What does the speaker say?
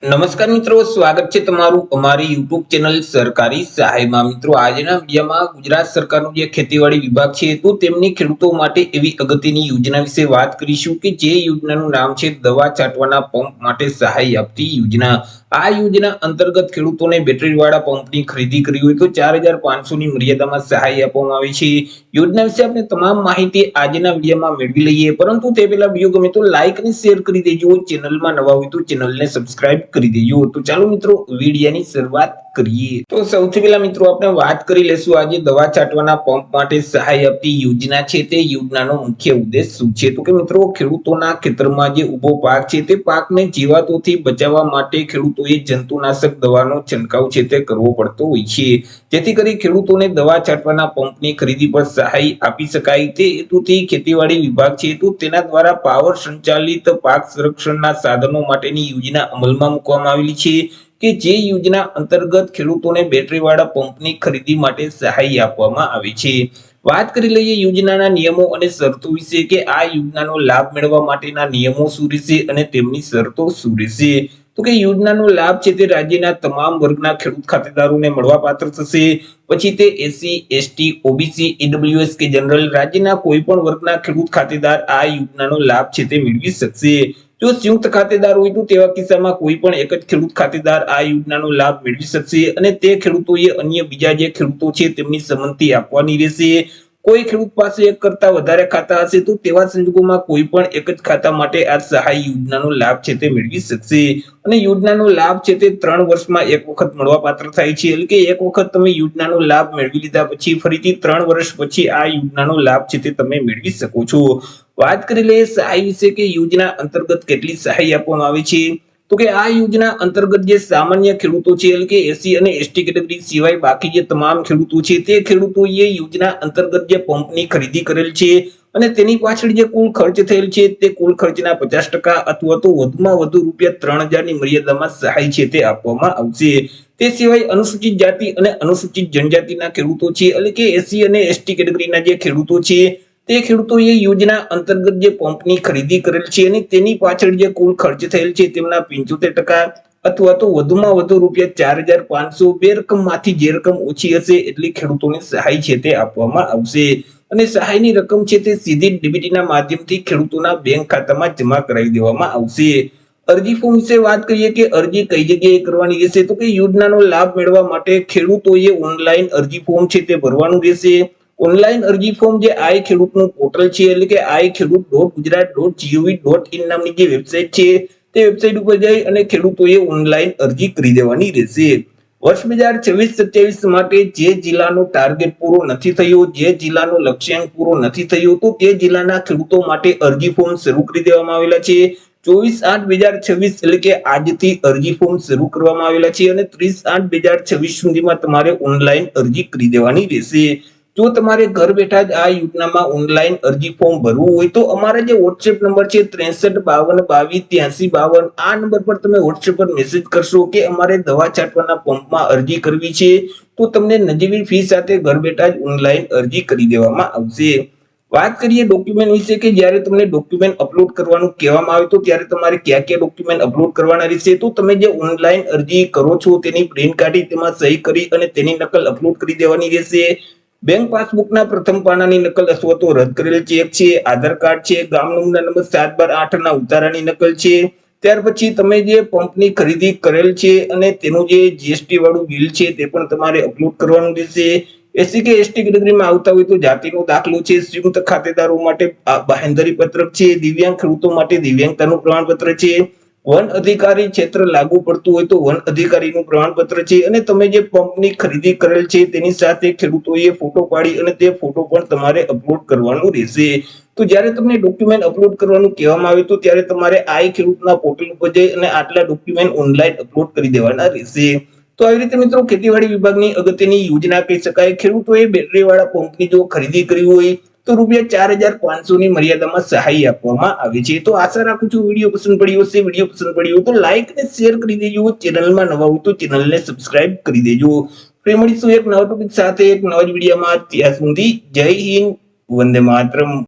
નમસ્કાર મિત્રો, સ્વાગત છે તમારું અમારી યુટ્યુબ ચેનલ સરકારી સહાયમાં। મિત્રો, આજના વિડીયોમાં ગુજરાત સરકારનું જે ખેતીવાડી વિભાગ છે તો તેમની ખેડૂતો માટે એવી અગત્યની યોજના વિશે વાત કરીશું કે જે યોજનાનું નામ છે દવા છાંટવાના પંપ માટે સહાય આપતી યોજના। આ યોજના અંતર્ગત ખેડૂતોને બેટરીવાળા પંપની ખરીદી કરવી હોય તો 4500 ની મર્યાદામાં સહાય આપવામાં આવે છે। યોજના વિશે આપણે તમામ માહિતી આજના વિડીયોમાં મેળવી લઈએ, પરંતુ તે પહેલા વિડીયો ગમે તો લાઈક અને શેર કરી દેજો। ચેનલમાં નવા હોય તો ચેનલને સબસ્ક્રાઇબ કરી દેજો। તો ચાલો મિત્રો, વિડીયોની શરૂઆત કરીએ। તો સૌથી પહેલા મિત્રો આપણે વાત કરી લેશું આજે દવા છાંટવાના પંપ માટે સહાય આપતી યોજના છે તે યોજનાનો મુખ્ય ઉદ્દેશ શું છે। તો કે મિત્રો, ખેડૂતોના ખેતરમાં જે ઉભો પાક છે તે પાકને જીવાતોથી બચાવવા માટે ખેડૂતોએ જંતુનાશક દવાનો છંટકાવ છે તે કરવો પડતો હોય છે, જેથી કરી ખેડૂતોને દવા છાંટવાના પંપની ખરીદી પર સહાય આપી શકાય। તે હેતુથી ખેતીવાડી વિભાગ છે તો તેના દ્વારા પાવર સંચાલિત પાક સંરક્ષણના સાધનો માટેની યોજના અમલમાં મૂકવામાં આવેલી છે કે જે યોજના અંતર્ગત ખેડૂતોને બેટરીવાળા પંપની ખરીદી માટે સહાય આપવામાં આવે છે। વાત કરી લઈએ યોજનાના નિયમો અને શરતો વિશે કે આ યોજનાનો લાભ મેળવવા માટેના નિયમો શું રહેશે અને તેમની શરતો શું રહેશે। તો કે યોજનાનો લાભ છે તે રાજ્યના તમામ વર્ગના ખેડૂત ખાતેદારોને મળવાપાત્ર થશે। પછી તે એસસી, એસટી, ઓબીસી, ઈડબ્લ્યુએસ કે જનરલ રાજ્યના કોઈ પણ વર્ગના ખેડૂત ખાતેદાર આ યોજનાનો લાભ છે તે મેળવી શકશે। જો સંયુક્ત ખાતેદાર હોય તો તેવા કિસ્સામાં કોઈ પણ એક જ ખેડૂત ખાતેદાર આ યોજનાનો લાભ મેળવી શકશે અને તે ખેડૂતોએ અન્ય બીજા જે ખેડૂતો છે તેમની સંમતિ આપવાની રહેશે। કોઈ ખેડૂત પાસે એક કરતા વધારે ખાતા હશે તો તેવા સંજોગોમાં કોઈ પણ એક જ ખાતા માટે આ સહાય યોજનાનો લાભ છે તે મેળવી શકશે। અને યોજનાનો લાભ છે તે 3 વર્ષમાં એક વખત મળવાપાત્ર થાય છે, એટલે કે એક વખત તમે યોજનાનો લાભ મેળવી લીધા પછી ફરીથી 3 વર્ષ પછી આ યોજનાનો લાભ છે તે તમે મેળવી શકો છો। વાત કરી લઈએ સહાય વિશે કે યોજના અંતર્ગત કેટલી સહાય આપવામાં આવે છે। તો કે આ યોજના અંતર્ગત જે સામાન્ય ખેડૂતો છે, એટલે કે એસસી અને એસટી કેટેગરી સિવાય બાકી જે તમામ ખેડૂતો છે તે ખેડૂતોએ યોજના અંતર્ગત જે પંપની ખરીદી કરેલ છે અને તેની પાછળ જે કુલ ખર્ચ થયેલ છે તે કુલ ખર્ચના 50% અથવા તો વધુમાં વધુ રૂપિયા 3000 ની મર્યાદામાં સહાય છે તે આપવામાં આવશે। તે સિવાય અનુસૂચિત જાતિ અને અનુસૂચિત જનજાતિના ખેડૂતો છે, એટલે કે એસસી અને એસટી કેટેગરીના જે ખેડૂતો છે તે ખેડૂતોએ યોજના અંતર્ગત જે પંપની ખરીદી કરેલ છે અને તેની પાછળ જે કુલ ખર્ચ થયેલ છે તેમના 75% અથવા તો વધુમાં વધુ રૂપિયા 4500 બે રકમમાંથી જે રકમ ઓછી હશે એટલી ખેડૂતોને સહાય છે તે આપવામાં આવશે। અને સહાયની રકમ છે તે સીધી ડીબીટીના માધ્યમથી ખેડૂતોના બેંક ખાતામાં જમા કરાવી દેવામાં આવશે। અરજી ફોર્મ વિશે વાત કરીએ કે અરજી કઈ જગ્યાએ કરવાની રહેશે। તો કે યોજનાનો લાભ મેળવવા માટે ખેડૂતોએ ઓનલાઈન અરજી ફોર્મ છે તે ભરવાનું રહેશે। ઓનલાઈન અરજી ફોર્મ જે આઈ ખેડૂતનું પોર્ટલ છે, એટલે કે iKhedoot.gujarat.gov.in નામની જે વેબસાઇટ છે તે વેબસાઇટ ઉપર જઈ અને ખેડૂતોએ ઓનલાઈન અરજી કરી દેવાની રહેશે। વર્ષ 2026-27 માટે જે જિલ્લાનો ટાર્ગેટ પૂરો નથી થયો, જે જિલ્લાનો લક્ષ્યાંક પૂરો નથી થયો, તો તે જિલ્લાના ખેડૂતો માટે અરજી ફોર્મ શરૂ કરી દેવામાં આવેલા છે। 24/8/2026 એટલે કે આજથી અરજી ફોર્મ શરૂ કરવામાં આવેલા છે અને 30/8/2026 સુધીમાં તમારે ઓનલાઈન અરજી કરી દેવાની રહેશે। જો તમારે ઘર બેઠા જ આ યોજનામાં ઓનલાઈન અરજી ફોર્મ ભરવું હોય તો અમારા જે WhatsApp નંબર છે 6352228352 આ નંબર પર તમે WhatsApp પર મેસેજ કરશો કે અમારે દવા છાંટવાના પંપમાં અરજી કરવી છે તો તમને નજીવી ફી સાથે ઘર બેઠા જ ઓનલાઈન અરજી કરી દેવામાં આવશે। વાત કરીએ ડોક્યુમેન્ટ વિશે કે જ્યારે તમને ડોક્યુમેન્ટ અપલોડ કરવાનું કહેવામાં આવે તો ત્યારે તમારે કયા કયા ડોક્યુમેન્ટ અપલોડ કરવાના રહેશે। તો તમે જે ઓનલાઈન અરજી કરો છો તેની પ્રિન્ટ કાઢી તેમાં સહી કરી અને તેની નકલ અપલોડ કરી દેવાની રહેશે। બેંક પાસબુકના પ્રથમ પાનાની નકલ અથવા તો રદ કરેલ ચેક છે, આધાર કાર્ડ છે, ગામ નમૂના નંબર 7/12/8 ના ઉતારાની નકલ છે, ત્યાર પછી તમે જે પંપની ખરીદી કરેલ છે અને તેનું જે જીએસટી વાળું બિલ છે તે પણ તમારે અપલોડ કરવાનું રહેશે। એસસી કે એસટી કેટેગરીમાં આવતા હોય તો જાતિનો દાખલો છે, સંયુક્ત ખાતેદારો માટે બાહેંધરી પત્રક છે, દિવ્યાંગ ખેડૂતો માટે દિવ્યાંગતાનું પ્રમાણપત્ર છે, વન અધિકારી ક્ષેત્ર લાગુ પડતું હોય તો વન અધિકારીનું પ્રમાણપત્ર છે અને તમે જે પંપની ખરીદી કરેલ છે તેની સાથે ખેડૂતોએ ફોટો પાડી અને તે ફોટો પણ તમારે અપલોડ કરવાનું રહેશે। તો જ્યારે તમને ડોક્યુમેન્ટ અપલોડ કરવાનું કહેવામાં આવે તો ત્યારે તમારે આઈ ખેડૂતના પોર્ટલ ઉપર જઈ અને આટલા ડોક્યુમેન્ટ ઓનલાઈન અપલોડ કરી દેવાના રહેશે। તો આવી રીતે મિત્રો ખેતીવાડી વિભાગની અગત્યની યોજના કહી શકાય। ખેડૂતોએ બેટરીવાળા પંપની જો ખરીદી કરવી હોય તો રૂપિયા 4500 ની મર્યાદામાં સહાય આપવામાં આવે છે। તો આશા રાખું છું વિડીયો પસંદ પડ્યો હશે। વિડીયો પસંદ પડ્યો તો લાઈક અને શેર કરી દેજો। ચેનલમાં નવા હોય તો ચેનલને સબસ્ક્રાઇબ કરી દેજો। ફરી મળીશું એક નવા ટોપિક સાથે એક નવા જ વિડીયોમાં। ત્યાં સુધી જય હિન્દ, વંદે માતરમ।